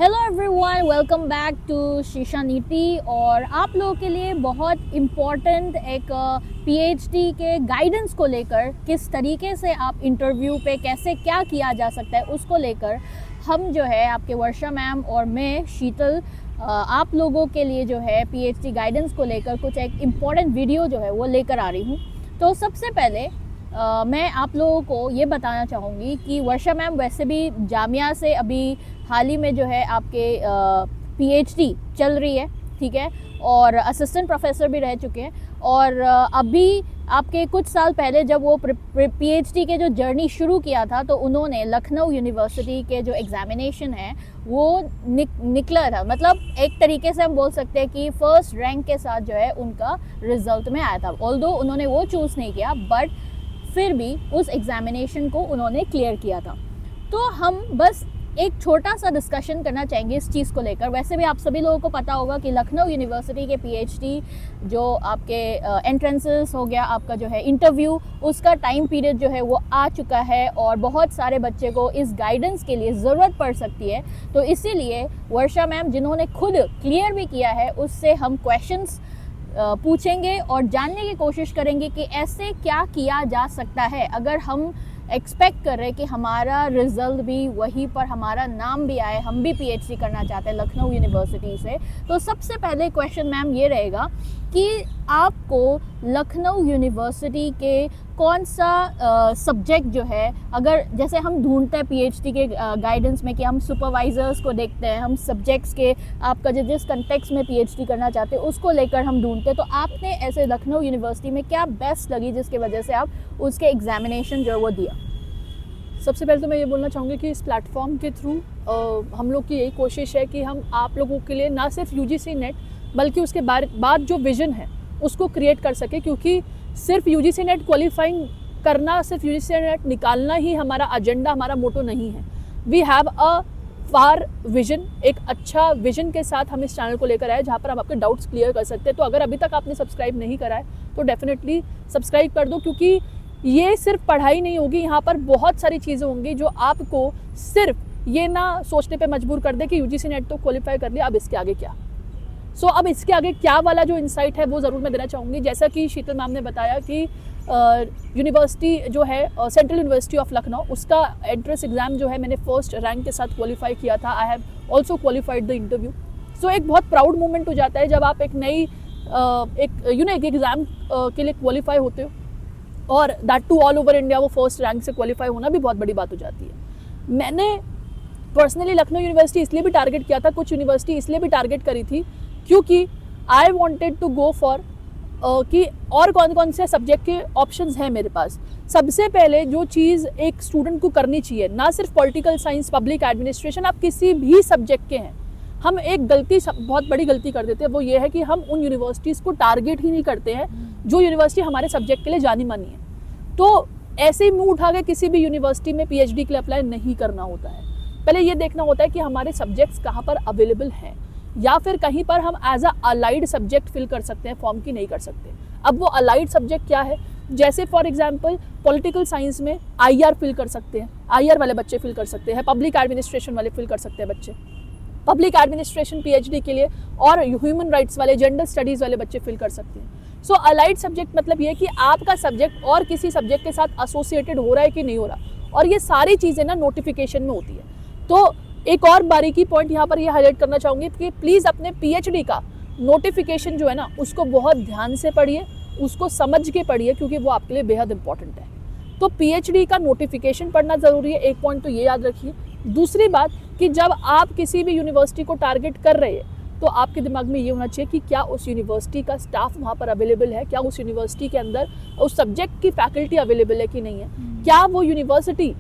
Hello everyone, welcome back to Sheesha Neeti. और आप लोगों के लिए बहुत इम्पॉर्टेंट एक पीएचडी के गाइडेंस को लेकर, किस तरीके से आप इंटरव्यू पे कैसे क्या किया जा सकता है उसको लेकर हम जो है आपके वर्षा मैम और मैं शीतल आप लोगों के लिए जो है पीएचडी गाइडेंस को लेकर कुछ एक इम्पॉर्टेंट वीडियो जो है वो लेकर आ रही हूँ। तो सबसे पहले मैं आप लोगों को ये बताना चाहूँगी कि वर्षा मैम वैसे भी जामिया से अभी हाल ही में जो है आपके पीएचडी चल रही है, ठीक है, और असिस्टेंट प्रोफेसर भी रह चुके हैं। और अभी आपके कुछ साल पहले जब वो पीएचडी के जो जर्नी शुरू किया था तो उन्होंने लखनऊ यूनिवर्सिटी के जो एग्ज़ामिनेशन है वो निकला था, मतलब एक तरीके से हम बोल सकते हैं कि फर्स्ट रैंक के साथ जो है उनका रिजल्ट में आया था। ऑल्दो उन्होंने वो चूज़ नहीं किया बट फिर भी उस एग्ज़ामिनेशन को उन्होंने क्लियर किया था। तो हम बस एक छोटा सा डिस्कशन करना चाहेंगे इस चीज़ को लेकर। वैसे भी आप सभी लोगों को पता होगा कि लखनऊ यूनिवर्सिटी के पीएचडी जो आपके एंट्रेंसेस हो गया, आपका जो है इंटरव्यू, उसका टाइम पीरियड जो है वो आ चुका है और बहुत सारे बच्चे को इस गाइडेंस के लिए ज़रूरत पड़ सकती है। तो इसीलिए वर्षा मैम जिन्होंने खुद क्लियर भी किया है उससे हम क्वेश्चंस पूछेंगे और जानने की कोशिश करेंगे कि ऐसे क्या किया जा सकता है अगर हम एक्सपेक्ट कर रहे हैं कि हमारा रिजल्ट भी वहीं पर हमारा नाम भी आए, हम भी पीएचडी करना चाहते हैं लखनऊ यूनिवर्सिटी से। तो सबसे पहले क्वेश्चन मैम ये रहेगा कि आपको लखनऊ यूनिवर्सिटी के कौन सा सब्जेक्ट जो है, अगर जैसे हम ढूंढते हैं पीएचडी के गाइडेंस में कि हम सुपरवाइजर्स को देखते हैं, हम सब्जेक्ट्स के आपका जो जिस कंटेक्स्ट में पीएचडी करना चाहते हैं उसको लेकर हम ढूंढते हैं, तो आपने ऐसे लखनऊ यूनिवर्सिटी में क्या बेस्ट लगी जिसकी वजह से आप उसके एग्जामिनेशन जो है वो दिया? सबसे पहले तो मैं ये बोलना चाहूँगी कि इस प्लेटफॉर्म के थ्रू हम लोग की यही कोशिश है कि हम आप लोगों के लिए ना सिर्फ यूजीसी नेट बल्कि उसके बाद जो विज़न है उसको क्रिएट कर सके, क्योंकि सिर्फ यूजीसी नेट क्वालिफाइंग करना, सिर्फ यूजीसी नेट निकालना ही हमारा एजेंडा, हमारा मोटो नहीं है। We have a far vision, एक अच्छा विजन के साथ हम इस चैनल को लेकर आए जहाँ पर हम आपके डाउट्स क्लियर कर सकते हैं। तो अगर अभी तक आपने सब्सक्राइब नहीं करा है तो डेफिनेटली सब्सक्राइब कर दो, क्योंकि ये सिर्फ पढ़ाई नहीं होगी, यहाँ पर बहुत सारी चीज़ें होंगी जो आपको सिर्फ ये ना सोचने पे मजबूर कर दे कि यूजीसी नेट तो क्वालिफाई कर लिया, अब इसके आगे क्या। अब इसके आगे क्या वाला जो इंसाइट है वो ज़रूर मैं देना चाहूँगी। जैसा कि शीतल मैम ने बताया कि यूनिवर्सिटी जो है सेंट्रल यूनिवर्सिटी ऑफ लखनऊ, उसका एंट्रेंस एग्ज़ाम जो है मैंने फर्स्ट रैंक के साथ क्वालिफाई किया था। I have also qualified the interview. एक बहुत प्राउड मोमेंट हो जाता है जब आप एक नई एक एग्ज़ाम के लिए क्वालिफाई होते हो, और that to all over India वो फर्स्ट रैंक से क्वालिफाई होना भी बहुत बड़ी बात हो जाती है। मैंने पर्सनली लखनऊ यूनिवर्सिटी इसलिए भी टारगेट किया था, कुछ यूनिवर्सिटी इसलिए भी टारगेट करी थी क्योंकि I wanted to go for कि और कौन कौन से सब्जेक्ट के ऑप्शंस हैं मेरे पास। सबसे पहले जो चीज़ एक स्टूडेंट को करनी चाहिए, ना सिर्फ पॉलिटिकल साइंस, पब्लिक एडमिनिस्ट्रेशन, आप किसी भी सब्जेक्ट के हैं, हम एक गलती, बहुत बड़ी गलती कर देते हैं, वो ये है कि हम उन यूनिवर्सिटीज़ को टारगेट ही नहीं करते हैं जो यूनिवर्सिटी हमारे सब्जेक्ट के लिए जानी मानी है। तो ऐसे ही मुंह उठा के किसी भी यूनिवर्सिटी में पीएचडी के लिए अप्लाई नहीं करना होता है। पहले ये देखना होता है कि हमारे सब्जेक्ट्स कहाँ पर अवेलेबल हैं, या फिर कहीं पर हम as a allied subject fill कर सकते हैं, फॉर्म की नहीं कर सकते। अब वो अलाइड सब्जेक्ट क्या है, जैसे फॉर एग्जांपल पॉलिटिकल साइंस में आईआर फिल कर सकते हैं, आईआर वाले बच्चे फिल कर सकते हैं, पब्लिक एडमिनिस्ट्रेशन वाले फिल कर सकते हैं बच्चे, पब्लिक एडमिनिस्ट्रेशन पीएचडी के लिए, और ह्यूमन राइट्स वाले, जेंडर स्टडीज़ वाले बच्चे फिल कर सकते हैं। अलाइड सब्जेक्ट मतलब ये कि आपका सब्जेक्ट और किसी सब्जेक्ट के साथ एसोसिएटेड हो रहा है कि नहीं हो रहा, और ये सारी चीज़ें ना नोटिफिकेशन में होती है। तो एक और बारीकी पॉइंट यहाँ पर ये हाईलाइट करना चाहूँगी कि प्लीज़ अपने पीएचडी का नोटिफिकेशन जो है ना उसको बहुत ध्यान से पढ़िए, उसको समझ के पढ़िए, क्योंकि वो आपके लिए बेहद इंपॉर्टेंट है। तो पीएचडी का नोटिफिकेशन पढ़ना ज़रूरी है, एक पॉइंट तो ये याद रखिए। दूसरी बात कि जब आप किसी भी यूनिवर्सिटी को टारगेट कर रहे हैं तो आपके दिमाग में ये होना चाहिए कि क्या उस यूनिवर्सिटी का स्टाफ वहाँ पर अवेलेबल है, क्या उस यूनिवर्सिटी के अंदर उस सब्जेक्ट की फैकल्टी अवेलेबल है कि नहीं है, क्या वो यूनिवर्सिटी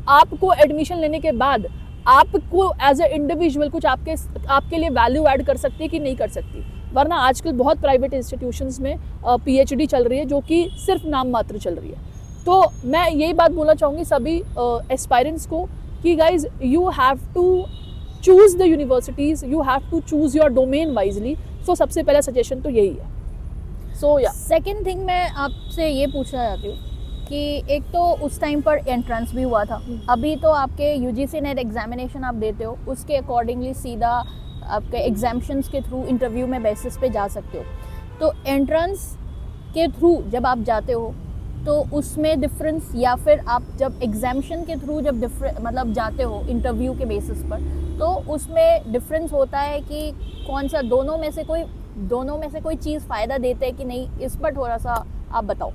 आपको एडमिशन लेने के बाद आपको एज ए इंडिविजुअल कुछ आपके लिए वैल्यू ऐड कर सकती है कि नहीं कर सकती। वरना आजकल बहुत प्राइवेट इंस्टीट्यूशंस में पीएचडी चल रही है जो कि सिर्फ नाम मात्र चल रही है। तो मैं यही बात बोलना चाहूँगी सभी एस्पायरेंट्स को कि guys you have to choose the universities, you have to choose your domain wisely. सबसे पहला सजेशन तो यही है। सेकेंड थिंग मैं आपसे ये पूछना चाहती हूँ कि एक तो उस टाइम पर एंट्रेंस भी हुआ था, अभी तो आपके यूजीसी नेट एग्जामिनेशन आप देते हो, उसके अकॉर्डिंगली सीधा आपके एग्जाम्शंस के थ्रू इंटरव्यू में बेसिस पे जा सकते हो। तो एंट्रेंस के थ्रू जब आप जाते हो तो उसमें डिफरेंस, या फिर आप जब एग्जाम्शन के थ्रू जब मतलब जाते हो इंटरव्यू के बेसिस पर, तो उसमें डिफरेंस होता है कि कौन सा दोनों में से कोई चीज़ फ़ायदा देते हैं कि नहीं, इस पर थोड़ा सा आप बताओ।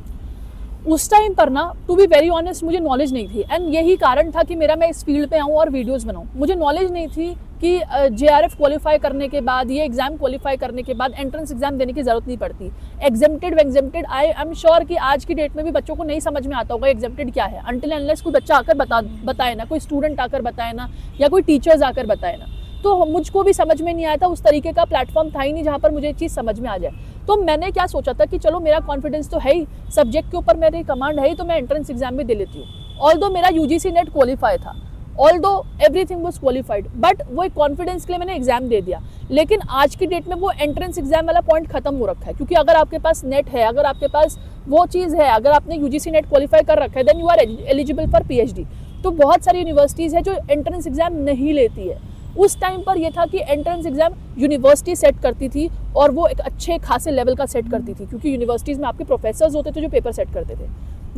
उस टाइम पर ना, टू बी वेरी ऑनेस्ट, मुझे नॉलेज नहीं थी, एंड यही कारण था कि मैं इस फील्ड पे आऊँ और वीडियोस बनाऊँ। मुझे नॉलेज नहीं थी कि JRF क्वालिफाई करने के बाद, ये एग्जाम क्वालिफाई करने के बाद एंट्रेंस एग्जाम देने की जरूरत नहीं पड़ती। एग्जेम्प्टेड आई एम श्योर कि आज की डेट में भी बच्चों को नहीं समझ में आता होगा एग्जेम्प्टेड क्या है, अनटिल अनलेस कोई बच्चा आकर बताए ना, कोई स्टूडेंट आकर बताए ना, या कोई टीचर्स आकर बताए ना। तो मुझको भी समझ में नहीं आया था, उस तरीके का प्लेटफॉर्म था ही नहीं जहाँ पर मुझे चीज़ समझ में आ जाए। तो मैंने क्या सोचा था कि चलो मेरा कॉन्फिडेंस तो है ही, सब्जेक्ट के ऊपर मेरी कमांड है ही, तो मैं एंट्रेंस एग्जाम भी दे लेती हूँ। ऑल्दो मेरा UGC नेट क्वालिफाई था, although everything was qualified, but वो एक कॉन्फिडेंस के लिए मैंने एग्जाम दे दिया। लेकिन आज की डेट में वो एंट्रेंस एग्जाम वाला पॉइंट खत्म हो रखा है, क्योंकि अगर आपके पास नेट है, अगर आपके पास वो चीज़ है, अगर आपने UGC नेट क्वालिफाई कर रखा है, then you are eligible for PhD। तो बहुत सारी यूनिवर्सिटीज़ है जो एंट्रेंस एग्जाम नहीं लेती है। उस टाइम पर यह था कि एंट्रेंस एग्जाम यूनिवर्सिटी सेट करती थी, और वो एक अच्छे खासे लेवल का सेट करती थी, क्योंकि यूनिवर्सिटीज़ में आपके प्रोफेसर्स होते थे जो पेपर सेट करते थे।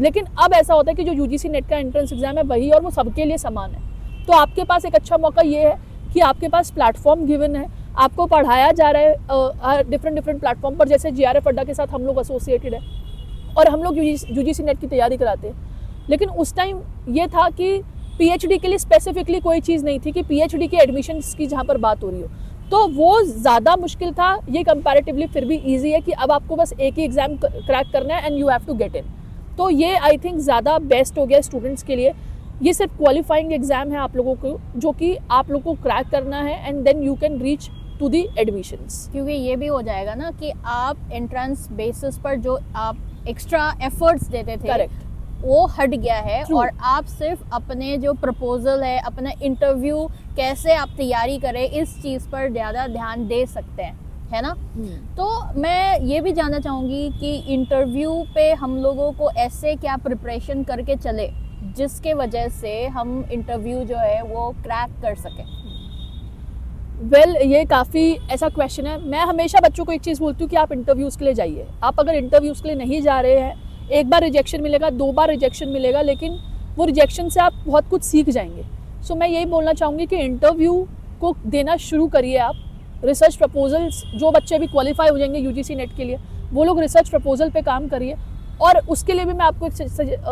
लेकिन अब ऐसा होता है कि जो UGC नेट का एंट्रेंस एग्जाम है वही, और वो सबके लिए समान है। तो आपके पास एक अच्छा मौका ये है कि आपके पास प्लेटफॉर्म गिवन है, आपको पढ़ाया जा रहा है डिफरेंट प्लेटफॉर्म पर, जैसे JRF अड्डा के साथ हम लोग एसोसिएटेड है और हम लोग UGC नेट की तैयारी कराते हैं। लेकिन उस टाइम ये था कि PhD के लिए स्पेसिफिकली कोई चीज़ नहीं थी कि PhD के एडमिशन्स की जहाँ पर बात हो रही हो, तो वो ज़्यादा मुश्किल था। ये कंपैरेटिवली फिर भी ईजी है कि अब आपको बस एक ही एग्ज़ाम क्रैक करना है and you have to get in. तो ये आई थिंक ज़्यादा बेस्ट हो गया स्टूडेंट्स के लिए। ये सिर्फ क्वालिफाइंग एग्ज़ाम है आप लोगों को, जो कि आप लोगों को क्रैक करना है, and then you can reach to the admissions. क्योंकि ये भी हो जाएगा ना कि आप एंट्रेंस बेसिस पर जो आप एक्स्ट्रा एफर्ट्स देते थे, करेक्ट, वो हट गया है। True. और आप सिर्फ अपने जो प्रपोजल है, अपना इंटरव्यू कैसे आप तैयारी करें, इस चीज़ पर ज़्यादा ध्यान दे सकते हैं, है ना। तो मैं ये भी जानना चाहूँगी कि इंटरव्यू पे हम लोगों को ऐसे क्या प्रिपरेशन करके चले जिसके वजह से हम इंटरव्यू जो है वो क्रैक कर सकें। वेल, ये काफ़ी ऐसा क्वेश्चन है। मैं हमेशा बच्चों को एक चीज़ बोलती हूँ कि आप इंटरव्यूज़ के लिए जाइए। आप अगर इंटरव्यूज़ के लिए नहीं जा रहे हैं, एक बार रिजेक्शन मिलेगा, 2 बार रिजेक्शन मिलेगा, लेकिन वो रिजेक्शन से आप बहुत कुछ सीख जाएंगे। सो मैं यही बोलना चाहूँगी कि इंटरव्यू को देना शुरू करिए आप। रिसर्च प्रपोजल्स, जो बच्चे अभी क्वालिफाई हो जाएंगे UGC नेट के लिए, वो लोग रिसर्च प्रपोजल पे काम करिए। और उसके लिए भी मैं आपको एक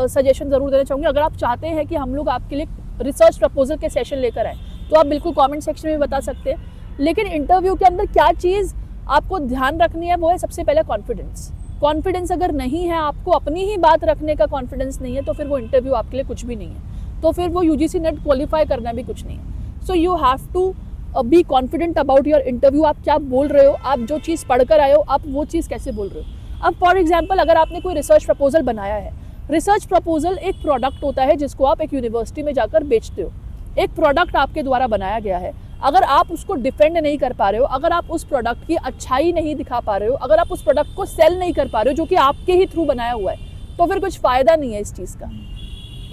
सजेशन ज़रूर देना चाहूँगी। अगर आप चाहते हैं कि हम लोग आपके लिए रिसर्च प्रपोजल के सेशन लेकर आए, तो आप बिल्कुल कमेंट सेक्शन में बता सकते हैं। लेकिन इंटरव्यू के अंदर क्या चीज़ आपको ध्यान रखनी है, वो है सबसे पहले कॉन्फिडेंस। कॉन्फिडेंस अगर नहीं है, आपको अपनी ही बात रखने का कॉन्फिडेंस नहीं है, तो फिर वो इंटरव्यू आपके लिए कुछ भी नहीं है, तो फिर वो UGC नेट क्वालिफाई करना भी कुछ नहीं है। So you have to be confident about your interview. आप क्या बोल रहे हो, आप जो चीज़ पढ़कर आए हो, आप वो चीज़ कैसे बोल रहे हो। अब फॉर एग्जाम्पल, अगर आपने कोई रिसर्च प्रपोजल बनाया है, रिसर्च प्रपोजल एक प्रोडक्ट होता है जिसको आप एक यूनिवर्सिटी में जाकर बेचते हो। एक प्रोडक्ट आपके द्वारा बनाया गया है, अगर आप उसको डिफेंड नहीं कर पा रहे हो, अगर आप उस प्रोडक्ट की अच्छाई नहीं दिखा पा रहे हो, अगर आप उस प्रोडक्ट को सेल नहीं कर पा रहे हो जो कि आपके ही थ्रू बनाया हुआ है, तो फिर कुछ फ़ायदा नहीं है इस चीज़ का।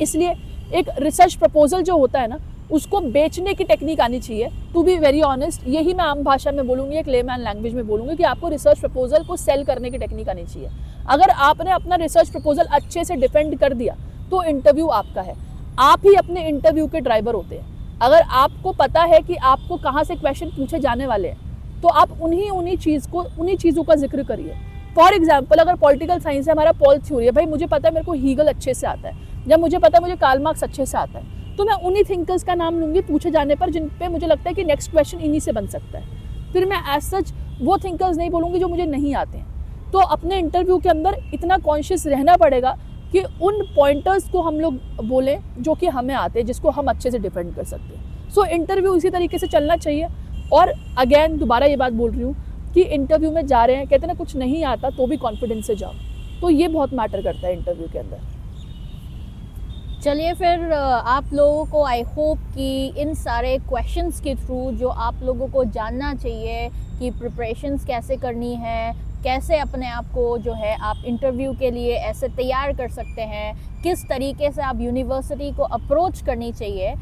इसलिए एक रिसर्च प्रपोजल जो होता है ना, उसको बेचने की टेक्निक आनी चाहिए। टू बी वेरी ऑनेस्ट, यही मैं आम भाषा में बोलूँगी, एक लेमैन लैंग्वेज में बोलूँगी कि आपको रिसर्च प्रपोजल को सेल करने की टेक्निक आनी चाहिए। अगर आपने अपना रिसर्च प्रपोजल अच्छे से डिफेंड कर दिया, तो इंटरव्यू आपका है। आप ही अपने इंटरव्यू के ड्राइवर होते हैं। अगर आपको पता है कि आपको कहाँ से क्वेश्चन पूछे जाने वाले हैं, तो आप उन्हीं चीज़ों का जिक्र करिए। फॉर एग्जाम्पल, अगर पॉलिटिकल साइंस है, हमारा पॉल थ्योरी है, भाई मुझे पता है मेरे को हीगल अच्छे से आता है, या मुझे पता है मुझे कार्ल मार्क्स अच्छे से आता है, तो मैं उन्हीं थिंकर्स का नाम लूँगी पूछे जाने पर जिन पे मुझे लगता है कि नेक्स्ट क्वेश्चन इन्हीं से बन सकता है। फिर मैं एज सच वो थिंकर्स नहीं बोलूँगी जो मुझे नहीं आते हैं। तो अपने इंटरव्यू के अंदर इतना कॉन्शियस रहना पड़ेगा कि उन पॉइंटर्स को हम लोग बोलें जो कि हमें आते हैं, जिसको हम अच्छे से डिफेंड कर सकते हैं। सो इंटरव्यू इसी तरीके से चलना चाहिए। और अगेन दोबारा ये बात बोल रही हूँ कि इंटरव्यू में जा रहे हैं, कहते हैं ना कुछ नहीं आता तो भी कॉन्फिडेंस से जाओ, तो ये बहुत मैटर करता है इंटरव्यू के अंदर। चलिए फिर आप लोगों को आई होप कि इन सारे क्वेश्चंस के थ्रू जो आप लोगों को जानना चाहिए कि प्रिपरेशंस कैसे करनी है, कैसे अपने आप को जो है आप इंटरव्यू के लिए ऐसे तैयार कर सकते हैं, किस तरीके से आप यूनिवर्सिटी को अप्रोच करनी चाहिए,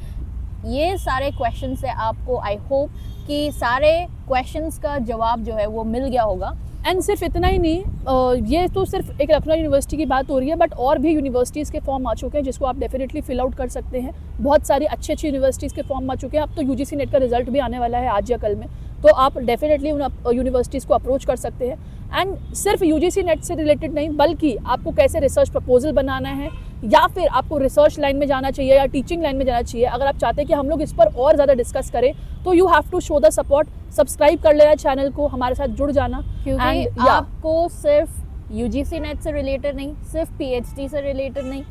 ये सारे क्वेश्चन से आपको आई होप कि सारे क्वेश्चंस का जवाब जो है वो मिल गया होगा। एंड सिर्फ इतना ही नहीं, ये तो सिर्फ एक लखनऊ यूनिवर्सिटी की बात हो रही है, बट और भी यूनिवर्सिटीज़ के फॉर्म आ चुके हैं जिसको आप डेफिनेटली फिल आउट कर सकते हैं। बहुत सारी अच्छी अच्छी यूनिवर्सिटीज़ के फॉर्म आ चुके हैं। अब तो यूजीसी नेट का रिजल्ट भी आने वाला है आज या कल में, तो आप डेफिनेटली उन यूनिवर्सिटीज़ को अप्रोच कर सकते हैं। एंड सिर्फ यूजीसी नेट से रिलेटेड नहीं, बल्कि आपको कैसे रिसर्च प्रपोजल बनाना है, या फिर आपको रिसर्च लाइन में जाना चाहिए या टीचिंग लाइन में जाना चाहिए, अगर आप चाहते हैं कि हम लोग इस पर और ज़्यादा डिस्कस करें, तो you have to show the support. Subscribe कर लेना चैनल को, हमारे साथ जुड़ जाना। क्योंकि आपको सिर्फ यूजीसी नेट से रिलेटेड नहीं, सिर्फ पीएचडी से रिलेटेड नहीं,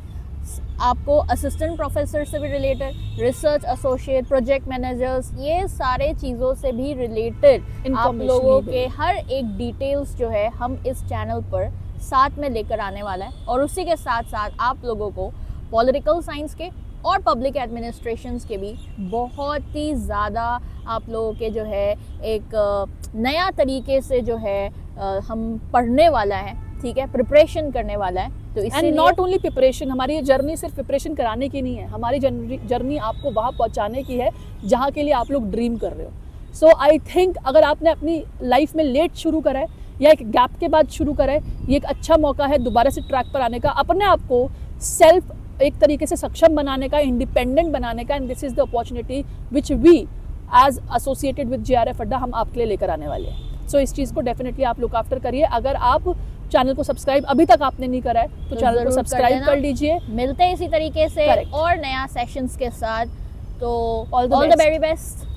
आपको असिस्टेंट प्रोफेसर से भी related, research associate, project managers, ये सारे चीज़ों से भी रिलेटेड आप लोगों के हर एक डिटेल्स जो है हम इस चैनल पर साथ में लेकर आने वाला है। और उसी के साथ साथ आप लोगों को पॉलिटिकल साइंस के और पब्लिक एडमिनिस्ट्रेशंस के भी बहुत ही ज़्यादा आप लोगों के जो है एक नया तरीके से जो है हम पढ़ने वाला है, ठीक है, प्रिपरेशन करने वाला है। तो एंड नॉट ओनली प्रिपरेशन, हमारी ये जर्नी सिर्फ प्रिपरेशन कराने की नहीं है, हमारी जर्नी आपको वहाँ पहुँचाने की है जहाँ के लिए आप लोग ड्रीम कर रहे हो। सो आई थिंक अगर आपने अपनी लाइफ में लेट शुरू करा है या एक गैप के बाद शुरू करा है, ये एक अच्छा मौका है दोबारा से ट्रैक पर आने का, अपने आप को सेल्फ एक तरीके से सक्षम बनाने का, इंडिपेंडेंट बनाने का। And this is the opportunity which we as associated with JRF Adda हम आपके लिए लेकर आने वाले हैं। सो इस चीज़ को डेफिनेटली आप लुक आफ्टर करिए। अगर आप चैनल को सब्सक्राब अभी तक आपने नहीं करा है तो चैनल को सब्सक्राइब कर लीजिए। मिलते हैं इसी तरीके से Correct. और नया सेशंस के साथ। तो All the all the best. Very best.